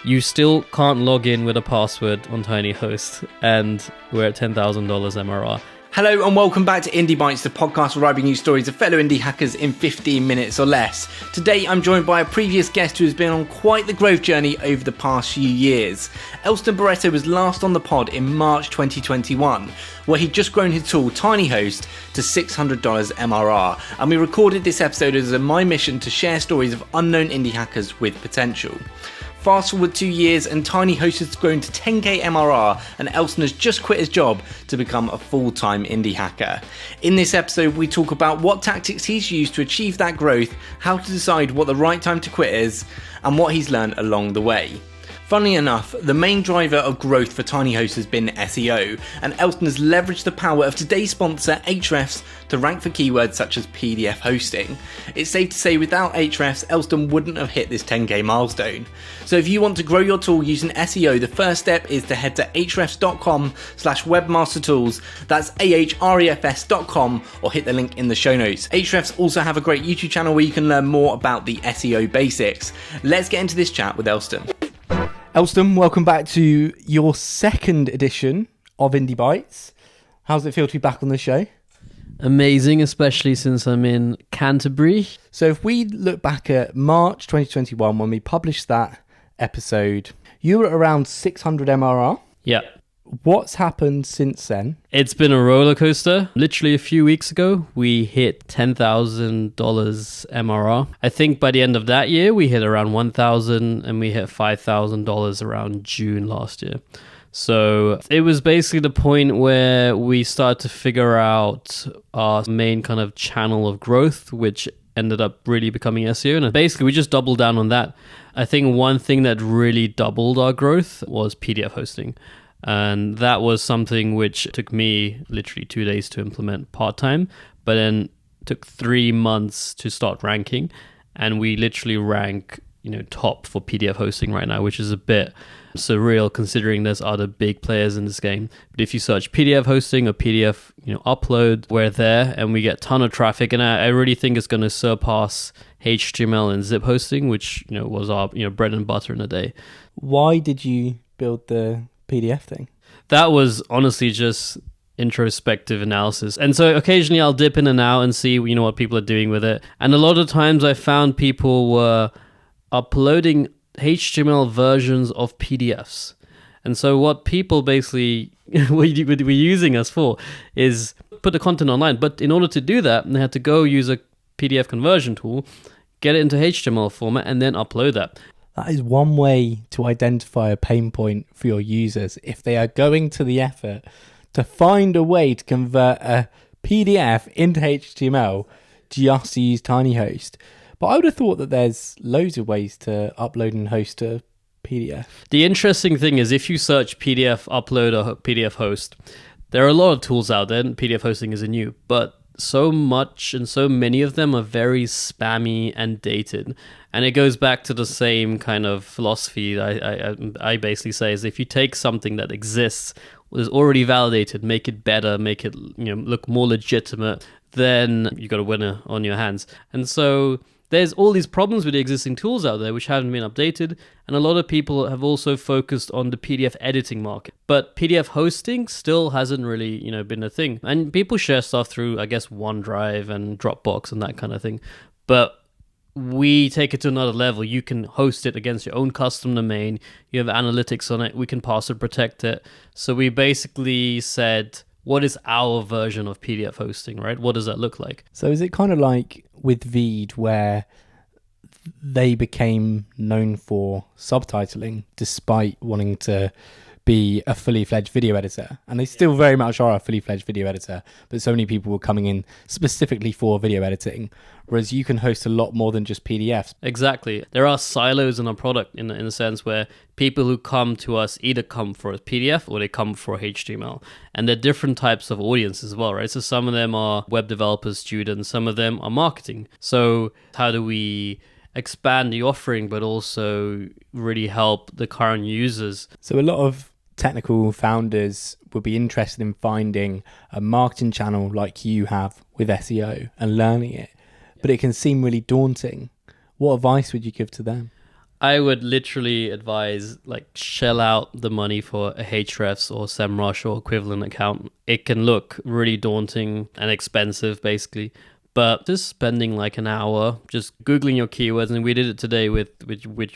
You still can't log in with a password on Tiiny Host, and we're at $10,000 MRR. Hello and welcome back to Indie Bites, the podcast where I bring you stories of fellow indie hackers in 15 minutes or less. Today I'm joined by a previous guest who has been on quite the growth journey over the past few years. Elston Barreto was last on the pod in March 2021, where he'd just grown his tool Tiiny Host to $600 MRR, and we recorded this episode as my mission to share stories of unknown indie hackers with potential. Fast forward 2 years and Tiiny Host has grown to 10k MRR, and Elston has just quit his job to become a full-time indie hacker. In this episode we talk about what tactics he's used to achieve that growth, how to decide what the right time to quit is, and what he's learned along the way. Funnily enough, the main driver of growth for Tiiny Host has been SEO, and Elston has leveraged the power of today's sponsor, Ahrefs, to rank for keywords such as PDF hosting. It's safe to say without Ahrefs, Elston wouldn't have hit this 10k milestone. So if you want to grow your tool using SEO, the first step is to head to ahrefs.com/webmastertools, that's ahrefs.com, or hit the link in the show notes. Ahrefs also have a great YouTube channel where you can learn more about the SEO basics. Let's get into this chat with Elston. Elston, welcome back to your second edition of Indie Bites. How does it feel to be back on the show? Amazing, especially since I'm in Canterbury. So if we look back at March 2021, when we published that episode, you were around 600 MRR. Yeah. What's happened since then? It's been a roller coaster. Literally a few weeks ago, we hit $10,000 MRR. I think by the end of that year, we hit around 1,000 and we hit $5,000 around June last year. So it was basically the point where we started to figure out our main kind of channel of growth, which ended up really becoming SEO. And basically, we just doubled down on that. I think one thing that really doubled our growth was PDF hosting. And that was something which took me literally 2 days to implement part-time, but then took 3 months to start ranking. And we literally rank, top for PDF hosting right now, which is a bit surreal considering there's other big players in this game. But if you search PDF hosting or PDF, upload, we're there and we get a ton of traffic. And I really think it's going to surpass HTML and zip hosting, which, was our, bread and butter in a day.Hy did you build the PDF thing? That was honestly just introspective analysis. And so occasionally I'll dip in and out and see, what people are doing with it. And a lot of times I found people were uploading HTML versions of PDFs. And so what people basically were using us for is put the content online. But in order to do that, they had to go use a PDF conversion tool, get it into HTML format, and then upload that. That is one way to identify a pain point for your users. If they are going to the effort to find a way to convert a PDF into HTML just to use Tiiny Host. But I would have thought that there's loads of ways to upload and host a PDF. The interesting thing is if you search PDF upload or PDF host, there are a lot of tools out there, and PDF hosting is a new, but so much and so many of them are very spammy and dated. And it goes back to the same kind of philosophy I basically say is if you take something that exists, is already validated, make it better, make it look more legitimate, then you got a winner on your hands. And so there's all these problems with the existing tools out there which haven't been updated, and a lot of people have also focused on the PDF editing market. But PDF hosting still hasn't really, been a thing. And people share stuff through, I guess, OneDrive and Dropbox and that kind of thing. But we take it to another level. You can host it against your own custom domain. You have analytics on it. We can password protect it. So we basically said, what is our version of PDF hosting, right? What does that look like? So is it kind of like with Veed where they became known for subtitling despite wanting to be a fully fledged video editor, and they still very much are a fully fledged video editor, but so many people were coming in specifically for video editing, whereas you can host a lot more than just PDFs. Exactly. There are silos in our product in a sense where people who come to us either come for a PDF or they come for HTML, and they're different types of audience as well, right? So some of them are web developers, students, some of them are marketing. So how do we expand the offering but also really help the current users? So a lot of technical founders would be interested in finding a marketing channel like you have with SEO and learning it, but it can seem really daunting. What advice would you give to them? I would literally advise like shell out the money for a Hrefs or SEMrush or equivalent account. It can look really daunting and expensive basically, but just spending like an hour just Googling your keywords, and we did it today with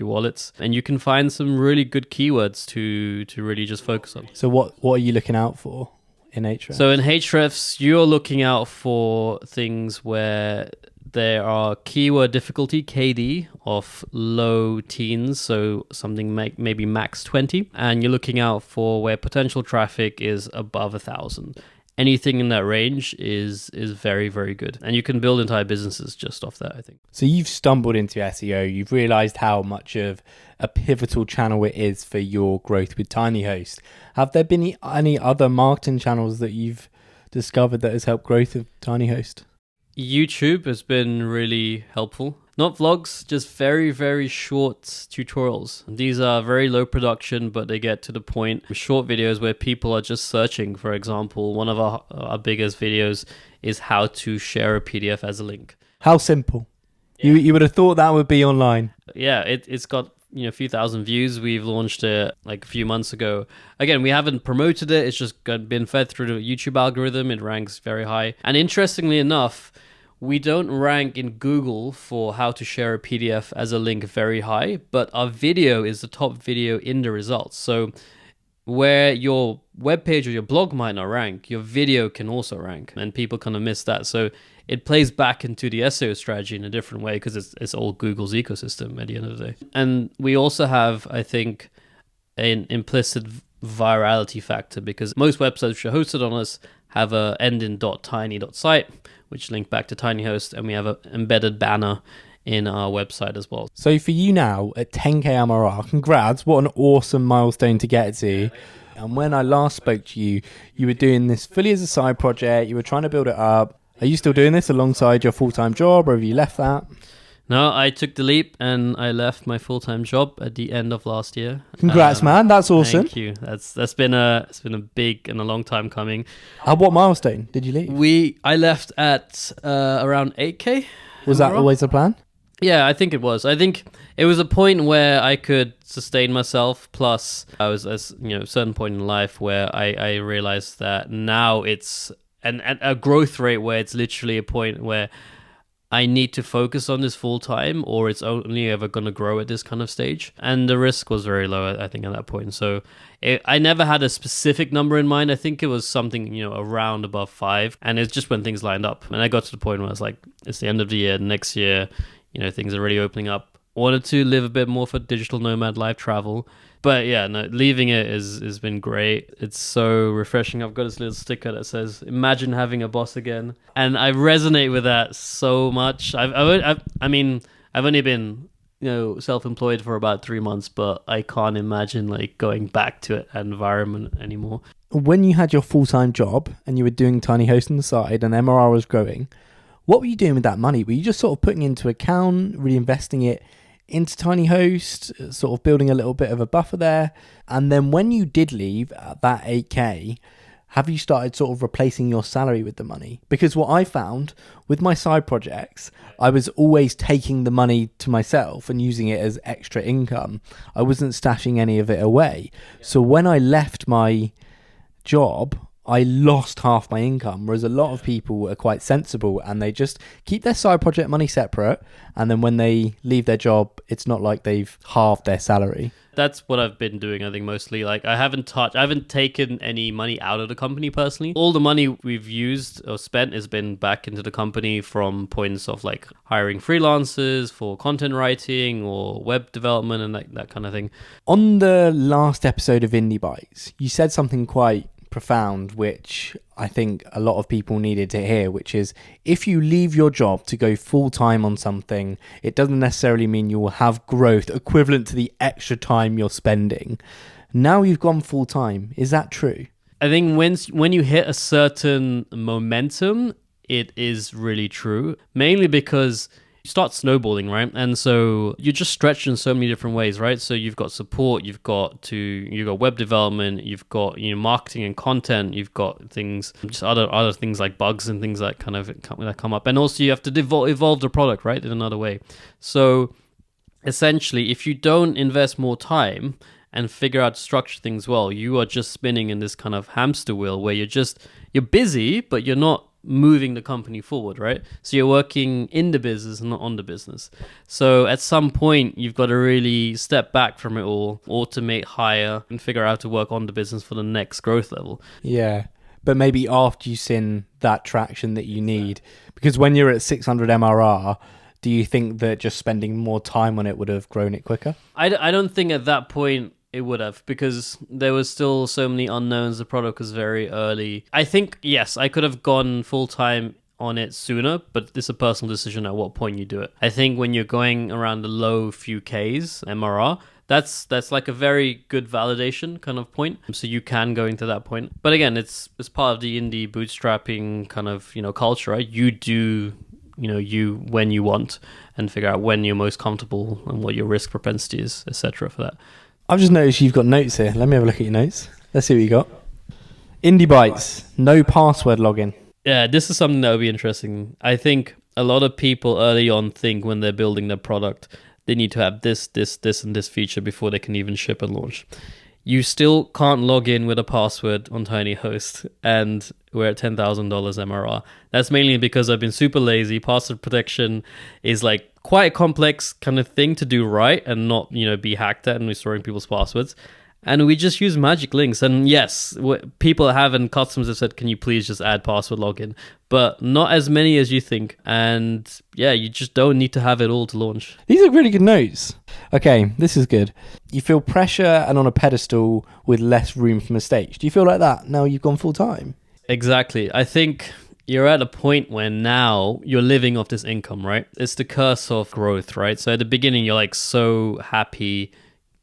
your wallets, and you can find some really good keywords to really just focus on. So what are you looking out for in Hrefs? So in Hrefs, you're looking out for things where there are keyword difficulty, KD, of low teens, so something maybe max 20, and you're looking out for where potential traffic is above 1,000. Anything in that range is very, very good. And you can build entire businesses just off that, I think. So you've stumbled into SEO. You've realized how much of a pivotal channel it is for your growth with Tiiny Host. Have there been any other marketing channels that you've discovered that has helped growth of Tiiny Host? YouTube has been really helpful. Not vlogs, just very, very short tutorials. These are very low production, but they get to the point. Short videos where people are just searching. For example, one of our biggest videos is how to share a PDF as a link. How simple. Yeah. You would have thought that would be online. Yeah, it's got a few thousand views. We've launched it like a few months ago. Again, we haven't promoted it. It's just been fed through the YouTube algorithm. It ranks very high. And interestingly enough, we don't rank in Google for how to share a PDF as a link very high, but our video is the top video in the results. So where your webpage or your blog might not rank, your video can also rank, and people kind of miss that. So it plays back into the SEO strategy in a different way because it's all Google's ecosystem at the end of the day. And we also have, I think, an implicit virality factor because most websites which are hosted on us have a end in .tiny.site, which link back to Tiiny Host, and we have an embedded banner in our website as well. So for you now at 10k MRR, congrats, what an awesome milestone to get to. And when I last spoke to you, you were doing this fully as a side project, you were trying to build it up. Are you still doing this alongside your full-time job, or have you left that? No, I took the leap and I left my full-time job at the end of last year. Congrats, man! That's awesome. Thank you. That's been a big and a long time coming. What milestone did you leave? I left at around 8k. Was that always the plan? Yeah, I think it was. I think it was a point where I could sustain myself. Plus, I was at a certain point in life where I realized that now it's a growth rate where it's literally a point where I need to focus on this full time, or it's only ever going to grow at this kind of stage. And the risk was very low, I think, at that point. So I never had a specific number in mind. I think it was something, around above 5. And it's just when things lined up. And I got to the point where I was like, it's the end of the year. Next year, things are really opening up. Wanted to live a bit more for digital nomad life travel. But yeah, no, leaving it has been great. It's so refreshing. I've got this little sticker that says, imagine having a boss again. And I resonate with that so much. I've only been, self-employed for about 3 months, but I can't imagine like going back to that environment anymore. When you had your full-time job and you were doing Tiiny Host on the side and MRR was growing, what were you doing with that money? Were you just sort of putting into account, reinvesting it into Tiiny Host, sort of building a little bit of a buffer there? And then when you did leave at that 8k, have you started sort of replacing your salary with the money? Because what I found with my side projects, I was always taking the money to myself and using it as extra income. I wasn't stashing any of it away. So when I left my job, I lost half my income, whereas a lot of people are quite sensible and they just keep their side project money separate, and then when they leave their job, it's not like they've halved their salary. That's what I've been doing, I think, mostly. Like, I haven't taken any money out of the company personally. All the money we've used or spent has been back into the company from points of like hiring freelancers for content writing or web development and that kind of thing. On the last episode of Indie Bites, you said something quite profound, which I think a lot of people needed to hear, which is if you leave your job to go full-time on something, it doesn't necessarily mean you will have growth equivalent to the extra time you're spending. Now you've gone full-time. Is that true? I think when you hit a certain momentum, it is really true, mainly because you start snowballing, right? And so you're just stretched in so many different ways, right? So you've got support, you've got web development, you've got marketing and content, you've got things, just other things like bugs and things that that come up, and also you have to evolve the product, right, in another way. So essentially, if you don't invest more time and figure out to structure things well, you are just spinning in this kind of hamster wheel where you're busy, but you're not moving the company forward, right? So you're working in the business and not on the business. So at some point, you've got to really step back from it all, automate, hire, and figure out how to work on the business for the next growth level. Yeah. But maybe after you've seen that traction that you need, because when you're at 600 MRR, do you think that just spending more time on it would have grown it quicker? I don't think at that point it would have, because there was still so many unknowns. The product was very early. I think, yes, I could have gone full-time on it sooner, but it's a personal decision at what point you do it. I think when you're going around the low few Ks MRR, that's like a very good validation kind of point. So you can go into that point. But again, it's part of the indie bootstrapping kind of, culture, right? You do, you when you want, and figure out when you're most comfortable and what your risk propensity is, etc. for that. I've just noticed you've got notes here. Let me have a look at your notes. Let's see what you got. Indie Bytes, no password login. Yeah, this is something that would be interesting. I think a lot of people early on think when they're building their product, they need to have this, and this feature before they can even ship and launch. You still can't log in with a password on Tiiny Host, and we're at $10,000 MRR. That's mainly because I've been super lazy. Password protection is like quite a complex kind of thing to do right and not, be hacked at and restoring people's passwords. And we just use magic links. And yes, people have, and customers have said, can you please just add password login? But not as many as you think. And yeah, you just don't need to have it all to launch. These are really good notes. Okay, this is good. You feel pressure and on a pedestal with less room for mistakes. Do you feel like that now you've gone full time? Exactly. I think you're at a point where now you're living off this income, right? It's the curse of growth, right? So at the beginning, you're like so happy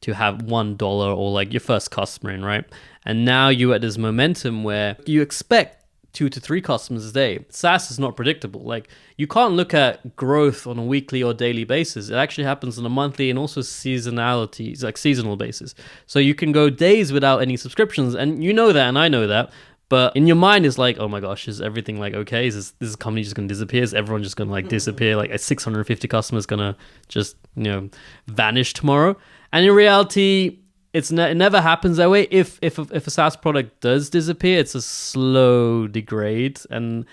to have $1 or like your first customer in, right? And now you're at this momentum where you expect 2 to 3 customers a day. SaaS is not predictable. Like, you can't look at growth on a weekly or daily basis. It actually happens on a monthly and also seasonality, like seasonal basis. So you can go days without any subscriptions, and you know that, and I know that. But in your mind, it's like, oh my gosh, is everything like okay? Is this company just going to disappear? Is everyone just going to like disappear? Like 650 customers going to just, vanish tomorrow? And in reality, it never happens that way. If a SaaS product does disappear, it's a slow degrade, and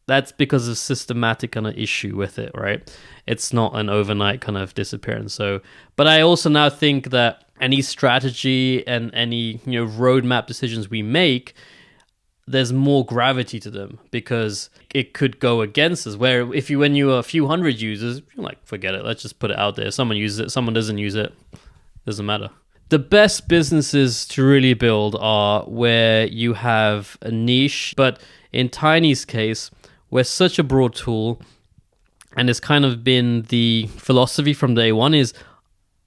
that's because of systematic kind of issue with it, right? It's not an overnight kind of disappearance. So, but I also now think that any strategy and any roadmap decisions we make, there's more gravity to them because it could go against us. Where when you are a few hundred users, you're like, forget it, let's just put it out there. Someone uses it, someone doesn't use it. Doesn't matter. The best businesses to really build are where you have a niche, but in Tiny's case, we're such a broad tool, and it's kind of been the philosophy from day one is,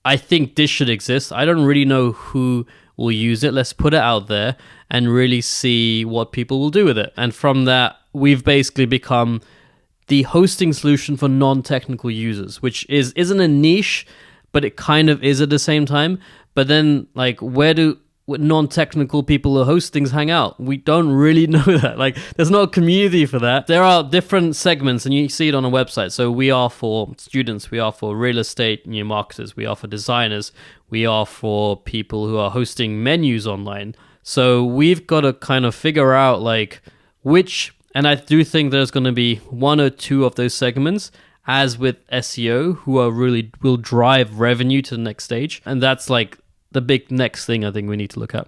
I think this should exist. I don't really know who will use it. Let's put it out there and really see what people will do with it. And from that, we've basically become the hosting solution for non-technical users, which isn't a niche, but it kind of is at the same time. But then, like, where do non-technical people who host things hang out? We don't really know that. Like, there's not a community for that. There are different segments, and you see it on a website. So we are for students, we are for real estate marketers, we are for designers, we are for people who are hosting menus online. So we've got to kind of figure out like which, and I do think there's going to be 1 or 2 of those segments, as with SEO, who are really will drive revenue to the next stage. And that's like the big next thing I think we need to look at.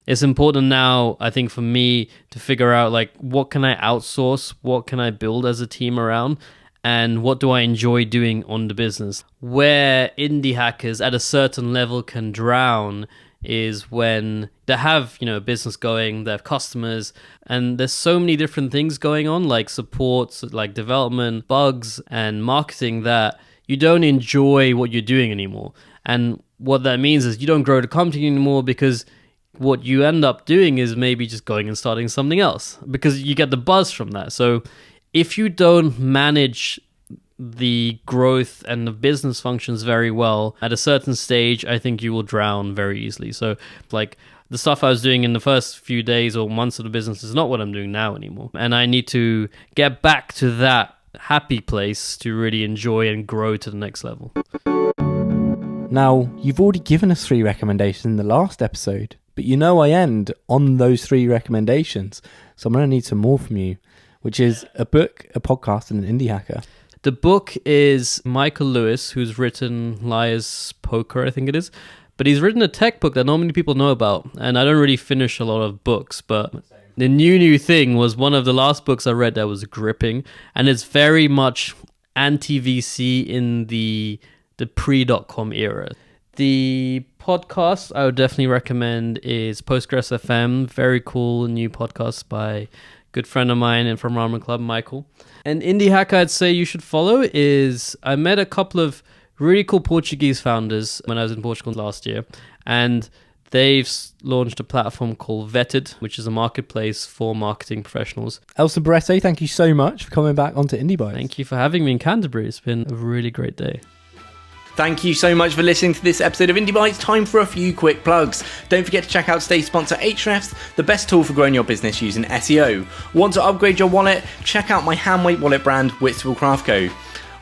It's important now, I think, for me to figure out like what can I outsource, what can I build as a team around, and what do I enjoy doing on the business. Where indie hackers at a certain level can drown is when they have, business going, they have customers, and there's so many different things going on, like support, like development, bugs, and marketing, that you don't enjoy what you're doing anymore. And what that means is you don't grow the company anymore, because what you end up doing is maybe just going and starting something else, because you get the buzz from that. So if you don't manage the growth and the business functions very well at a certain stage, I think you will drown very easily. So like the stuff I was doing in the first few days or months of the business is not what I'm doing now anymore. And I need to get back to that happy place to really enjoy and grow to the next level. Now, you've already given us 3 recommendations in the last episode, but you know I end on those 3 recommendations, so I'm going to need some more from you, which is a book, a podcast, and an indie hacker. The book is Michael Lewis, who's written Liar's Poker, I think it is. But he's written a tech book that not many people know about. And I don't really finish a lot of books, but the new thing was one of the last books I read that was gripping. And it's very much anti-VC in the pre.com era. The podcast I would definitely recommend is Postgres FM. Very cool new podcast by a good friend of mine and from Ramen Club, Michael. And indie hacker I'd say you should follow is I met a couple of really cool Portuguese founders when I was in Portugal last year, and they've launched a platform called Vetted, which is a marketplace for marketing professionals. Elsa Barreto, thank you so much for coming back onto Indie Bites. Thank you for having me in Canterbury. It's been a really great day. Thank you so much for listening to this episode of Indie Bites. Time for a few quick plugs. Don't forget to check out today's sponsor, Ahrefs, the best tool for growing your business using SEO. Want to upgrade your wallet? Check out my handmade wallet brand, Whitstable Craft Co.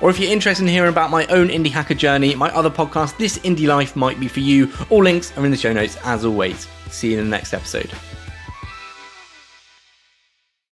Or if you're interested in hearing about my own indie hacker journey, my other podcast, This Indie Life, might be for you. All links are in the show notes as always. See you in the next episode.